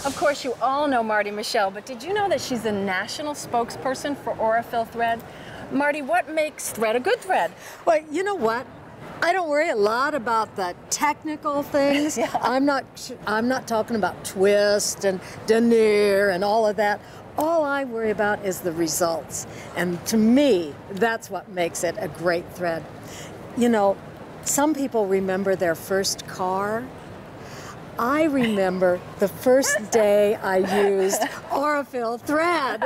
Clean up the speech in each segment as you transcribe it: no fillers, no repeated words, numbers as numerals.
Of course, you all know Marti Michell, but did you know that she's the national spokesperson for Aurifil thread? Marti, what makes thread a good thread? Well, you know what? I don't worry a lot about the technical things. Yeah. I'm not talking about twist and denier and all of that. All I worry about is the results. And to me, that's what makes it a great thread. You know, some people remember their first car. I remember the first day I used Aurifil thread.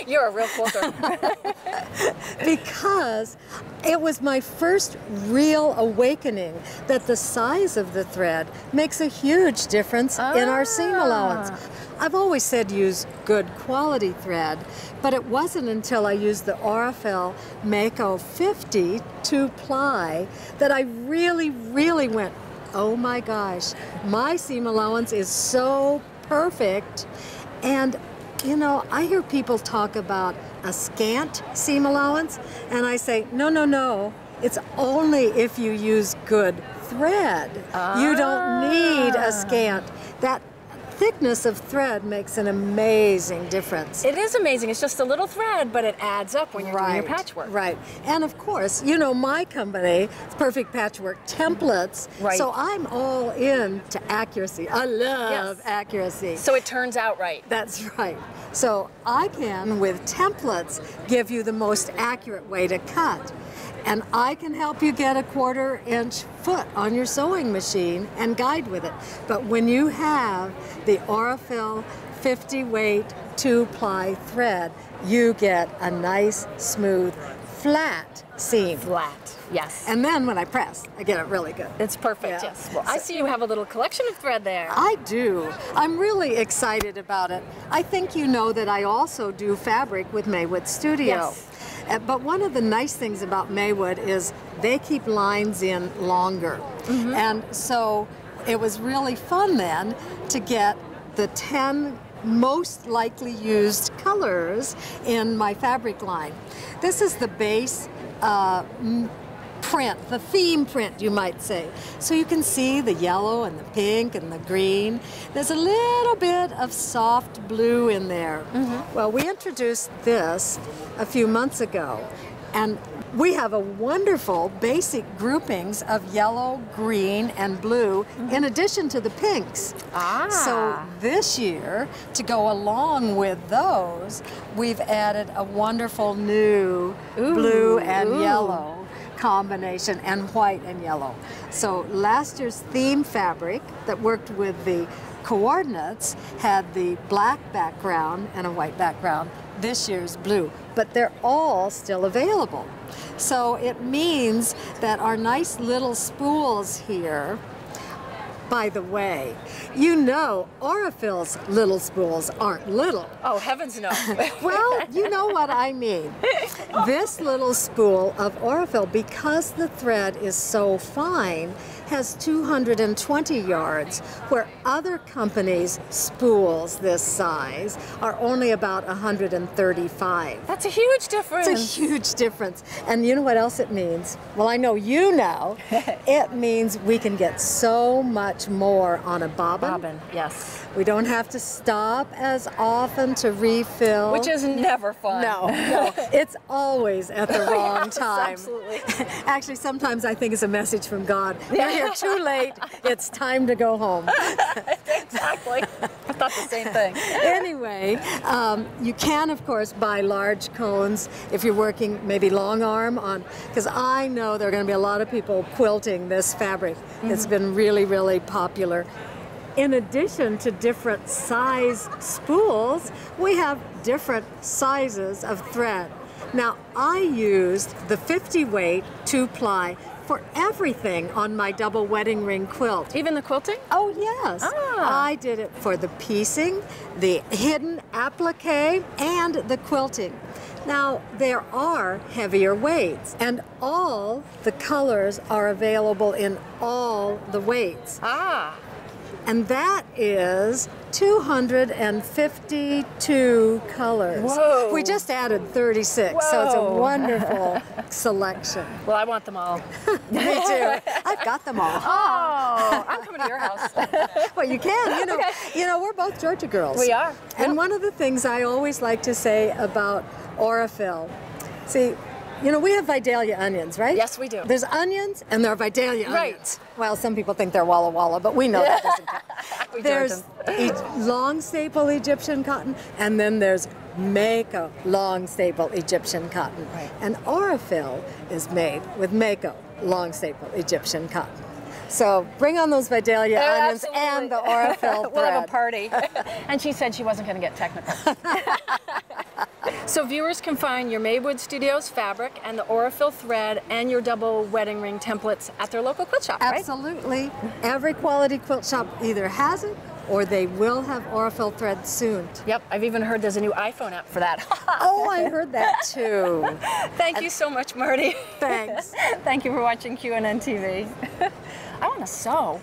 You're a real quilter. Because it was my first real awakening that the size of the thread makes a huge difference in our seam allowance. I've always said use good quality thread, but it wasn't until I used the Aurifil Mako 50 2-ply that I really went, oh my gosh, my seam allowance is so perfect. And you know, I hear people talk about a scant seam allowance, and I say, no, it's only if you use good thread. You don't need a scant. That thickness of thread makes an amazing difference. It is amazing. It's just a little thread, but it adds up when you're doing your patchwork. Right. And of course, you know, my company, Perfect Patchwork Templates, right. So I'm all in to accuracy. I love accuracy. So it turns out right. That's right. So I can, with templates, give you the most accurate way to cut. And I can help you get a 1/4 inch foot on your sewing machine and guide with it. But when you have the Aurifil 50 weight 2-ply thread, you get a nice, smooth, flat seam. Flat, yes. And then when I press, I get it really good. It's perfect, yes. Well, I see you have a little collection of thread there. I do. I'm really excited about it. I think you know that I also do fabric with Maywood Studios. Yes. But one of the nice things about Maywood is they keep lines in longer. And so it was really fun then to get the 10 most likely used colors in my fabric line. This is the base print, the theme print, you might say. So you can see the yellow and the pink and the green. There's a little bit of soft blue in there. Well, we introduced this a few months ago, and we have a wonderful basic groupings of yellow, green, and blue in addition to the pinks. So this year, to go along with those, we've added a wonderful new blue and yellow combination, and white and yellow. So last year's theme fabric that worked with the coordinates had the black background and a white background. This year's blue, but they're all still available. So it means that our nice little spools here, by the way, you know Aurifil's little spools aren't little. Oh, heavens no. Well, you know what I mean. This little spool of Aurifil, because the thread is so fine, has 220 yards, where other companies' spools this size are only about 135. That's a huge difference. It's a huge difference. And you know what else it means? Well, I know you know. It means we can get so much more on a bobbin. Bobbin, yes. We don't have to stop as often to refill. Which is never fun. No, it's always at the wrong time. Absolutely. Actually, sometimes I think it's a message from God. You're here too late. It's time to go home. Exactly. I thought the same thing. Anyway, you can, of course, buy large cones if you're working maybe long arm on, because I know there are going to be a lot of people quilting this fabric. It's been really popular. In addition to different size spools, we have different sizes of thread. Now, I used the 50 weight 2-ply for everything on my double wedding ring quilt. Even the quilting? Oh, yes. I did it for the piecing, the hidden applique, and the quilting. Now, there are heavier weights, and all the colors are available in all the weights. And that is 252 colors. Whoa. We just added 36, so it's a wonderful selection. Well, I want them all. Me too. I've got them all. Oh, I'm coming to your house. Well, you can. Okay. We're both Georgia girls. We are. And one of the things I always like to say about Aurifil, see, we have Vidalia onions, right? Yes, we do. There's onions and there are Vidalia Right. onions. Well, some people think they're Walla Walla, but we know that doesn't count. There's long staple Egyptian cotton, and then there's Mako long staple Egyptian cotton. Right. And Aurifil is made with Mako long staple Egyptian cotton. So bring on those Vidalia onions and the Aurifil thread. We'll have a party. And she said she wasn't going to get technical. So viewers can find your Maywood Studios fabric and the Aurifil thread and your double wedding ring templates at their local quilt shop, right? Absolutely. Every quality quilt shop either has it or they will have Aurifil thread soon. Yep, I've even heard there's a new iPhone app for that. Oh, I heard that too. Thank you so much, Marty. Thanks. Thank you for watching QNN TV. I want to sew.